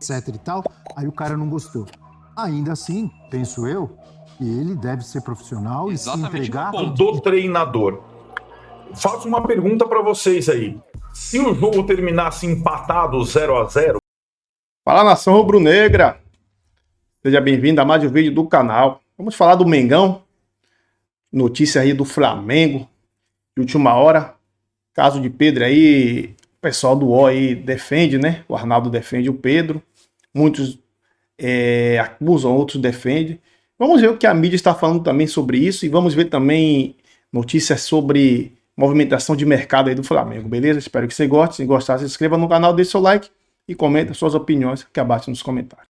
etc e tal, aí o cara não gostou. Ainda assim, penso eu, que ele deve ser profissional Exatamente, e se entregar... Do treinador. Faço uma pergunta para vocês aí. Se o jogo terminasse empatado 0-0... Fala, nação rubro-negra! Seja bem-vindo a mais um vídeo do canal. Vamos falar do Mengão. Notícia aí do Flamengo. De última hora. Caso de Pedro aí, o pessoal do O aí defende, né? O Arnaldo defende o Pedro. Muitos acusam, outros defendem. Vamos ver o que a mídia está falando também sobre isso. E vamos ver também notícias sobre movimentação de mercado aí do Flamengo, beleza? Espero que você goste. Se gostar, se inscreva no canal, deixe seu like e comenta suas opiniões aqui abaixo nos comentários.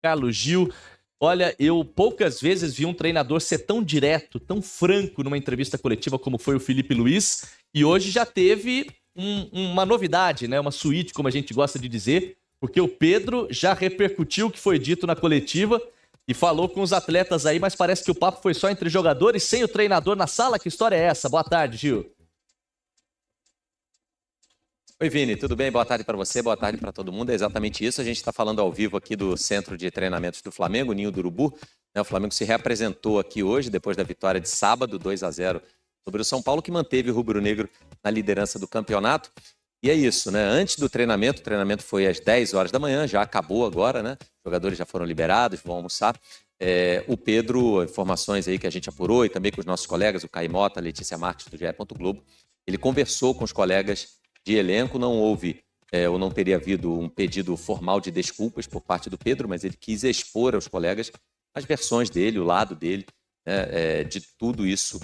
Carlos Gil, olha, eu poucas vezes vi um treinador ser tão direto, tão franco numa entrevista coletiva como foi o Felipe Luiz, e hoje já teve uma novidade, né? Uma suíte, como a gente gosta de dizer, porque o Pedro já repercutiu o que foi dito na coletiva e falou com os atletas aí, mas parece que o papo foi só entre jogadores, sem o treinador na sala. Que história é essa? Boa tarde, Gil. Oi, Vini, tudo bem? Boa tarde para você, boa tarde para todo mundo. É exatamente isso. A gente está falando ao vivo aqui do Centro de Treinamentos do Flamengo, Ninho do Urubu. O Flamengo se reapresentou aqui hoje, depois da vitória de sábado, 2-0 sobre o São Paulo, que manteve o rubro-negro na liderança do campeonato. E é isso, né? Antes do treinamento, o treinamento foi às 10 horas da manhã, já acabou agora, né? Os jogadores já foram liberados, vão almoçar. O Pedro, informações aí que a gente apurou, e também com os nossos colegas, o Caio Mota, a Letícia Marques, do GE. Globo, ele conversou com os colegas de elenco. Não houve, ou não teria havido um pedido formal de desculpas por parte do Pedro, mas ele quis expor aos colegas as versões dele, o lado dele, né, de tudo isso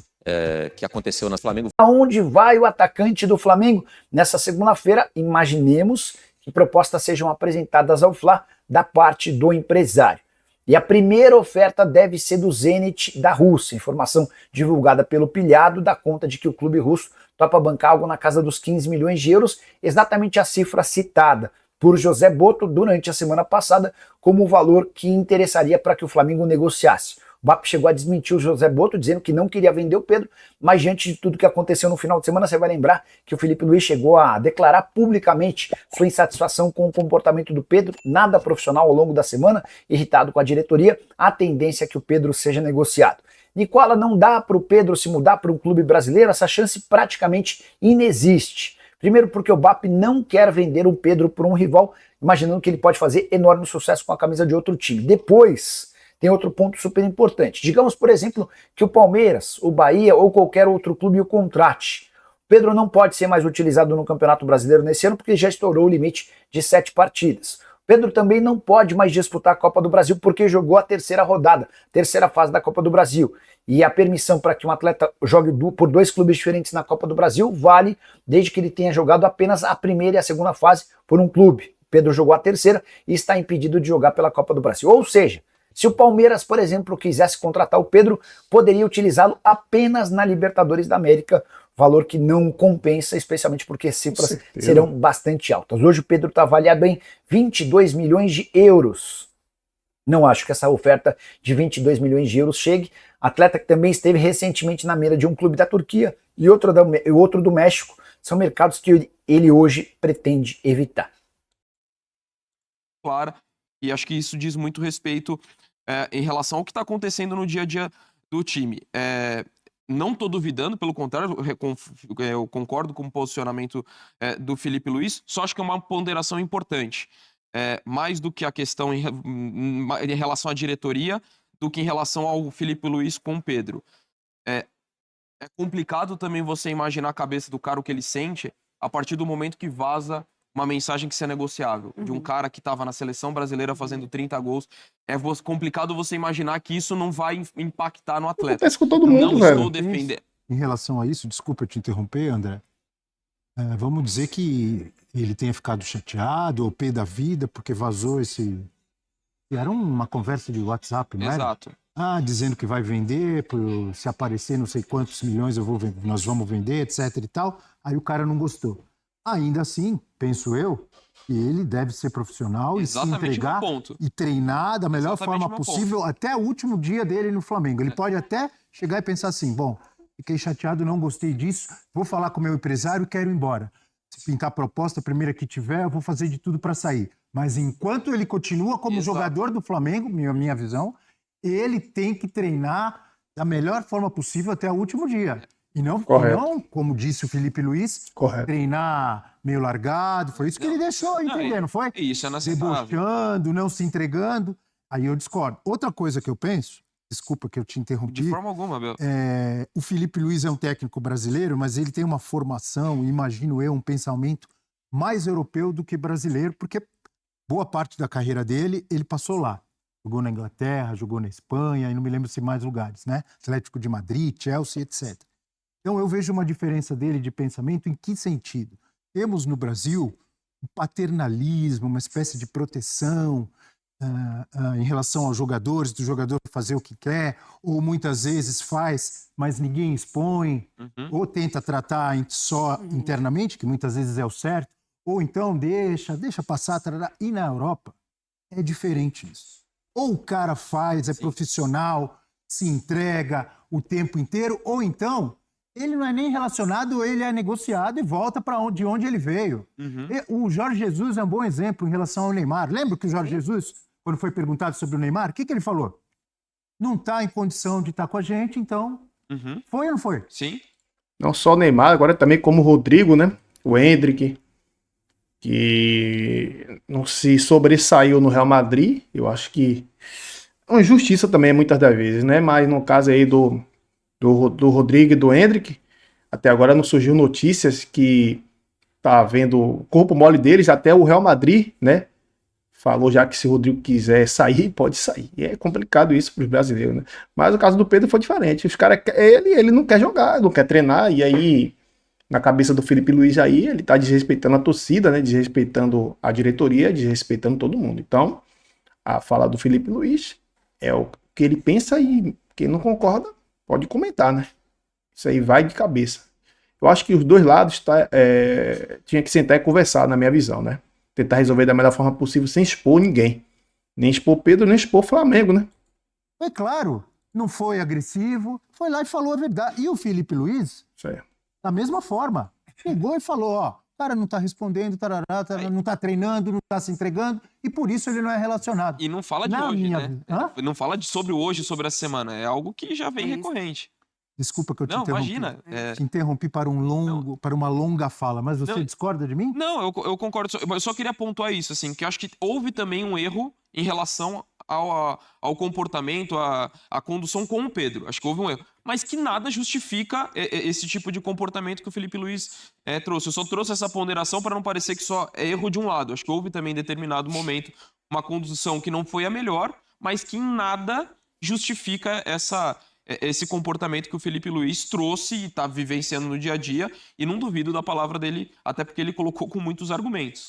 que aconteceu no Flamengo. Aonde vai o atacante do Flamengo? Nessa segunda-feira, imaginemos que propostas sejam apresentadas ao Fla da parte do empresário. E a primeira oferta deve ser do Zenit da Rússia. Informação divulgada pelo Pilhado dá conta de que o clube russo topa bancar algo na casa dos 15 milhões de euros, exatamente a cifra citada por José Boto durante a semana passada como o valor que interessaria para que o Flamengo negociasse. O BAP chegou a desmentir o José Boto, dizendo que não queria vender o Pedro, mas diante de tudo que aconteceu no final de semana, você vai lembrar que o Felipe Luiz chegou a declarar publicamente sua insatisfação com o comportamento do Pedro, nada profissional ao longo da semana, irritado com a diretoria, a tendência é que o Pedro seja negociado. Nicola, não dá para o Pedro se mudar para um clube brasileiro? Essa chance praticamente inexiste. Primeiro porque o BAP não quer vender o Pedro para um rival, imaginando que ele pode fazer enorme sucesso com a camisa de outro time. Depois, tem outro ponto super importante. Digamos, por exemplo, que o Palmeiras, o Bahia ou qualquer outro clube o contrate. O Pedro não pode ser mais utilizado no Campeonato Brasileiro nesse ano porque já estourou o limite de 7 partidas. Pedro também não pode mais disputar a Copa do Brasil porque jogou a terceira rodada, terceira fase da Copa do Brasil. E a permissão para que um atleta jogue por 2 clubes diferentes na Copa do Brasil vale desde que ele tenha jogado apenas a primeira e a segunda fase por um clube. Pedro jogou a terceira e está impedido de jogar pela Copa do Brasil. Ou seja, se o Palmeiras, por exemplo, quisesse contratar o Pedro, poderia utilizá-lo apenas na Libertadores da América, valor que não compensa, especialmente porque as cifras serão bastante altas. Hoje o Pedro está avaliado em 22 milhões de euros. Não acho que essa oferta de 22 milhões de euros chegue. Atleta que também esteve recentemente na mira de um clube da Turquia e outro do México, são mercados que ele hoje pretende evitar. Claro, e acho que isso diz muito respeito em relação ao que está acontecendo no dia a dia do time. Não estou duvidando, pelo contrário, eu concordo com o posicionamento do Felipe Luiz, só acho que é uma ponderação importante. Mais do que a questão em relação à diretoria, do que em relação ao Felipe Luiz com o Pedro. É complicado também você imaginar a cabeça do cara, o que ele sente, a partir do momento que vaza uma mensagem que isso é negociável, de um cara que estava na seleção brasileira fazendo 30 gols. É complicado você imaginar que isso não vai impactar no atleta. Acontece com todo mundo, não velho. Estou defendendo. Em relação a isso, desculpa te interromper, André, vamos dizer que ele tenha ficado chateado ou pé da vida porque vazou esse... Era uma conversa de WhatsApp, não era? Exato. Dizendo que vai vender, se aparecer não sei quantos milhões nós vamos vender, etc e tal. Aí o cara não gostou. Ainda assim, penso eu, que ele deve ser profissional e se entregar e treinar da melhor forma possível até o último dia dele no Flamengo. Ele pode até chegar e pensar assim, bom, fiquei chateado, não gostei disso, vou falar com o meu empresário e quero ir embora. Se pintar a proposta, a primeira que tiver, eu vou fazer de tudo para sair. Mas enquanto ele continua como Exato. jogador do Flamengo, minha visão, ele tem que treinar da melhor forma possível até o último dia. E não, como disse o Felipe Luiz, treinar meio largado. Foi isso que ele deixou entender, não foi? Isso é inaceitável. Debochando, não se entregando. Aí eu discordo. Outra coisa que eu penso, desculpa que eu te interrompi. De forma alguma, Abel. O Felipe Luiz é um técnico brasileiro, mas ele tem uma formação, imagino eu, um pensamento mais europeu do que brasileiro, porque boa parte da carreira dele, ele passou lá. Jogou na Inglaterra, jogou na Espanha, e não me lembro se mais lugares, né? Atlético de Madrid, Chelsea, etc. Então eu vejo uma diferença dele de pensamento em que sentido? Temos no Brasil um paternalismo, uma espécie de proteção em relação aos jogadores, do jogador fazer o que quer, ou muitas vezes faz, mas ninguém expõe, ou tenta tratar só internamente, que muitas vezes é o certo, ou então deixa passar, tarará. E na Europa é diferente isso. Ou o cara faz, é profissional, se entrega o tempo inteiro, ou então ele não é nem relacionado, ele é negociado e volta de onde ele veio. O Jorge Jesus é um bom exemplo em relação ao Neymar. Lembra que o Jorge Jesus, quando foi perguntado sobre o Neymar, o que ele falou? Não está em condição de estar com a gente, então foi ou não foi? Sim. Não só o Neymar, agora também como o Rodrigo, né? O Endrick, que não se sobressaiu no Real Madrid. Eu acho que é uma injustiça também, muitas das vezes, né? Mas no caso aí do Rodrigo e do Endrick, até agora não surgiu notícias que tá vendo o corpo mole deles, até o Real Madrid, né? Falou já que se o Rodrigo quiser sair, pode sair. E é complicado isso para os brasileiros, né? Mas o caso do Pedro foi diferente. Os caras, ele não quer jogar, não quer treinar, e aí, na cabeça do Felipe Luiz aí, ele tá desrespeitando a torcida, né? Desrespeitando a diretoria, desrespeitando todo mundo. Então, a fala do Felipe Luiz é o que ele pensa, e quem não concorda pode comentar, né? Isso aí vai de cabeça. Eu acho que os dois lados tinha que sentar e conversar, na minha visão, né? Tentar resolver da melhor forma possível, sem expor ninguém. Nem expor Pedro, nem expor Flamengo, né? É claro, não foi agressivo, foi lá e falou a verdade. E o Felipe Luiz, da mesma forma, chegou e falou, ó, o cara não tá respondendo, não tá treinando, não tá se entregando, e por isso ele não é relacionado. E não fala de hoje, né? Não fala sobre hoje, sobre a semana. É algo que já vem recorrente. Desculpa que eu te interrompi. Imagina. Te interrompi para uma longa fala, mas você discorda de mim? Não, eu concordo. Eu só queria pontuar isso, assim, que eu acho que houve também um erro em relação ao comportamento, à condução com o Pedro. Acho que houve um erro. Mas que nada justifica esse tipo de comportamento que o Felipe Luiz trouxe. Eu só trouxe essa ponderação para não parecer que só é erro de um lado. Acho que houve também, em determinado momento, uma condução que não foi a melhor, mas que em nada justifica esse comportamento que o Felipe Luiz trouxe e está vivenciando no dia a dia, e não duvido da palavra dele, até porque ele colocou com muitos argumentos.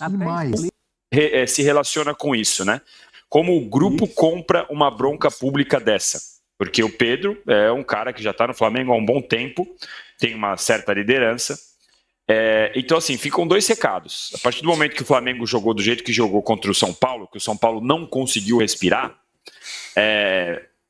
Se relaciona com isso, né? Como o grupo compra uma bronca pública dessa? Porque o Pedro é um cara que já está no Flamengo há um bom tempo, tem uma certa liderança. Então, assim, ficam dois recados. A partir do momento que o Flamengo jogou do jeito que jogou contra o São Paulo, que o São Paulo não conseguiu respirar,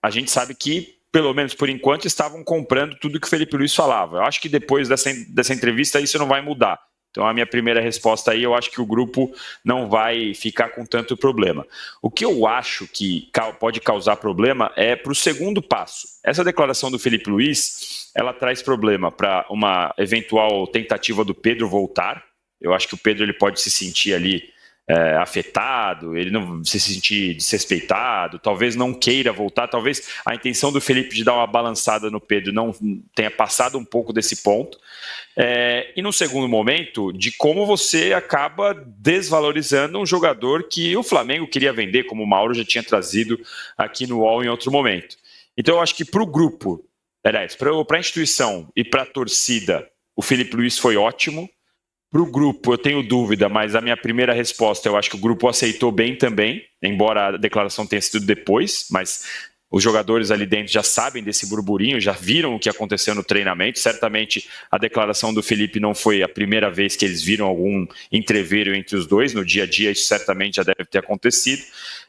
a gente sabe que, pelo menos por enquanto, estavam comprando tudo que o Felipe Luiz falava. Eu acho que depois dessa entrevista isso não vai mudar. Então a minha primeira resposta aí, eu acho que o grupo não vai ficar com tanto problema. O que eu acho que pode causar problema é para o segundo passo. Essa declaração do Felipe Luiz, ela traz problema para uma eventual tentativa do Pedro voltar. Eu acho que o Pedro ele pode se sentir ali afetado, ele não se sentir desrespeitado, talvez não queira voltar, talvez a intenção do Felipe de dar uma balançada no Pedro não tenha passado um pouco desse ponto. E no segundo momento, de como você acaba desvalorizando um jogador que o Flamengo queria vender, como o Mauro já tinha trazido aqui no UOL em outro momento. Então eu acho que para o grupo, para a instituição e para a torcida, o Felipe Luiz foi ótimo. Para o grupo, eu tenho dúvida, mas a minha primeira resposta, eu acho que o grupo aceitou bem também, embora a declaração tenha sido depois, mas os jogadores ali dentro já sabem desse burburinho, já viram o que aconteceu no treinamento. Certamente a declaração do Felipe não foi a primeira vez que eles viram algum entreveiro entre os dois, no dia a dia isso certamente já deve ter acontecido.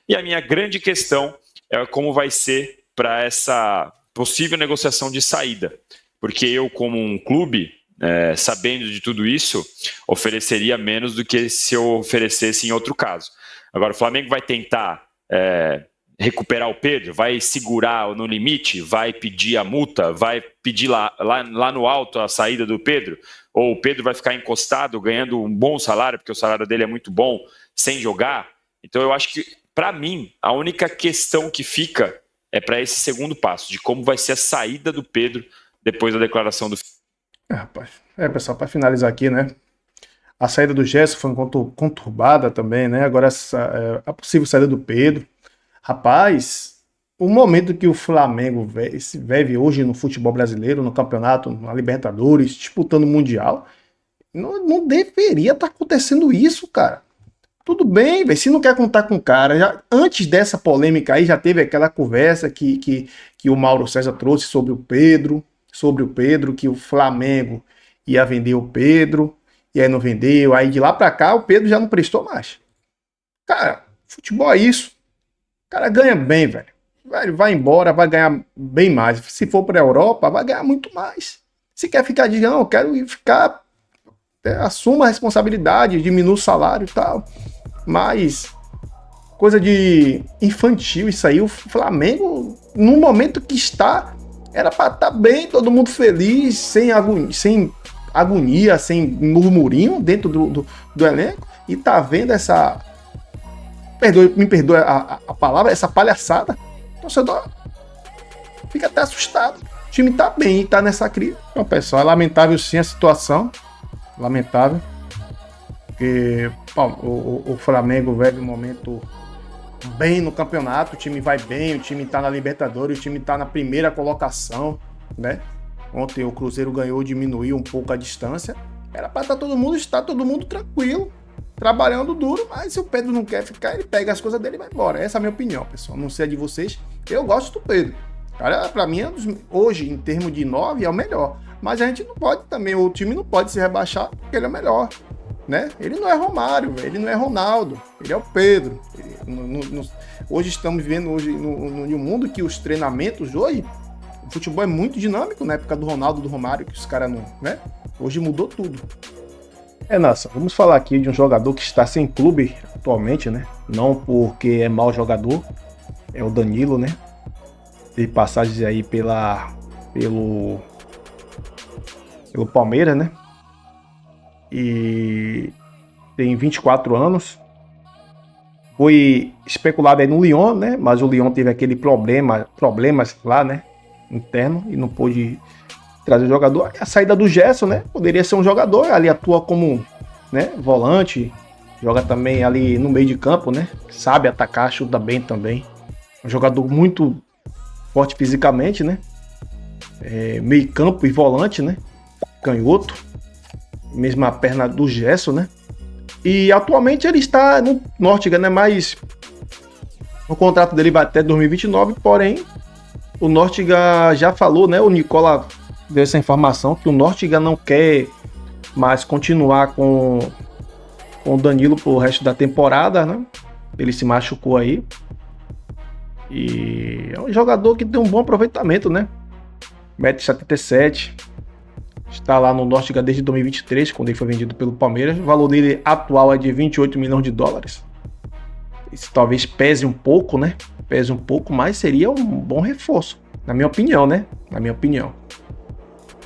E a minha grande questão é como vai ser para essa possível negociação de saída, porque eu, como um clube, sabendo de tudo isso, ofereceria menos do que se eu oferecesse em outro caso. Agora, o Flamengo vai tentar recuperar o Pedro, vai segurar no limite, vai pedir a multa, vai pedir lá no alto a saída do Pedro, ou o Pedro vai ficar encostado, ganhando um bom salário, porque o salário dele é muito bom, sem jogar. Então eu acho que, para mim, a única questão que fica é para esse segundo passo, de como vai ser a saída do Pedro depois da declaração do... Rapaz. Pessoal, para finalizar aqui, né? A saída do Gerson foi conturbada também, né? Agora a possível saída do Pedro. Rapaz, o momento que o Flamengo vive hoje no futebol brasileiro, no campeonato, na Libertadores, disputando o Mundial, não deveria estar acontecendo isso, cara. Tudo bem, velho, se não quer contar com o cara, antes dessa polêmica aí já teve aquela conversa que o Mauro César trouxe sobre o Pedro, que o Flamengo ia vender o Pedro, e aí não vendeu, aí de lá pra cá o Pedro já não prestou mais. Cara, futebol é isso. O cara ganha bem, velho. Vai embora, vai ganhar bem mais. Se for pra Europa, vai ganhar muito mais. Se quer ficar de não, eu quero ficar, assuma a responsabilidade, diminua o salário e tal. Mas coisa de infantil isso aí. O Flamengo, no momento que está, era pra estar bem, todo mundo feliz, sem agonia, sem murmurinho dentro do elenco, e tá vendo essa, me perdoe a palavra, essa palhaçada. O torcedor fica até assustado. O time tá bem, tá nessa crise. Então, pessoal, é lamentável sim a situação, lamentável, porque o Flamengo vive um momento bem no campeonato, o time vai bem, o time tá na Libertadores, o time tá na primeira colocação, né? Ontem o Cruzeiro ganhou, diminuiu um pouco a distância. Era para estar todo mundo tranquilo, trabalhando duro, mas se o Pedro não quer ficar, ele pega as coisas dele e vai embora. Essa é a minha opinião, pessoal. Não sei a de vocês. Eu gosto do Pedro. Cara, para mim, hoje, em termos de 9, é o melhor. Mas a gente não pode também, o time não pode se rebaixar porque ele é o melhor, né? Ele não é Romário, ele não é Ronaldo, ele é o Pedro. Hoje estamos vivendo no mundo que os treinamentos hoje, o futebol é muito dinâmico, na época do Ronaldo, do Romário, que os caras não, né? Hoje mudou tudo. Nossa, vamos falar aqui de um jogador que está sem clube atualmente, né? Não porque é mau jogador, é o Danilo, né? Teve passagens aí pelo Palmeiras, né? E tem 24 anos. Foi especulado aí no Lyon, né? Mas o Lyon teve aquele problemas lá, né? Interno, e não pôde trazer o jogador. A saída do Gerson, né? Poderia ser um jogador, ali atua como, né, volante, joga também ali no meio de campo, né? Sabe atacar, chuta bem também. Um jogador muito forte fisicamente, né? Meio campo e volante, né? Canhoto. Mesma perna do Gerson, né? E atualmente ele está no Nottingham, né? Mas o contrato dele vai até 2029, porém o Nottingham já falou, né? O Nicola deu essa informação que o Nottingham não quer mais continuar com o Danilo pro resto da temporada, né? Ele se machucou aí. E é um jogador que tem um bom aproveitamento, né? 1,77 m. Está lá no Nottingham desde 2023, quando ele foi vendido pelo Palmeiras. O valor dele atual é de 28 milhões de dólares. Isso talvez pese um pouco, né? Pese um pouco, mas seria um bom reforço. Na minha opinião, né? Na minha opinião.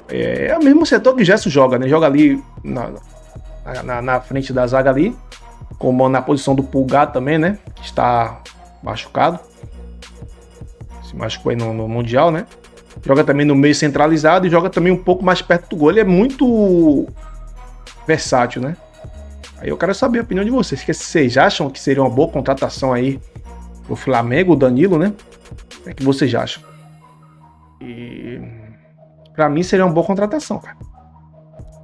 É o mesmo setor que o Gerson joga, né? Joga ali na frente da zaga ali. Como na posição do Pulgar também, né? Que está machucado. Se machucou aí no Mundial, né? Joga também no meio centralizado e joga também um pouco mais perto do gol. Ele é muito versátil, né? Aí eu quero saber a opinião de vocês. Que vocês acham que seria uma boa contratação aí pro Flamengo, o Danilo, né? O que vocês acham? E pra mim seria uma boa contratação, cara.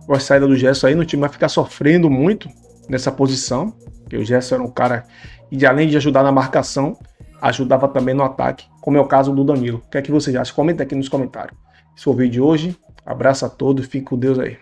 Com a saída do Gerson aí, no time vai ficar sofrendo muito nessa posição. Porque o Gerson era um cara que, além de ajudar na marcação, ajudava também no ataque, como é o caso do Danilo. O que é que vocês acham? Comenta aqui nos comentários. Esse foi o vídeo de hoje. Abraço a todos, fique com Deus aí.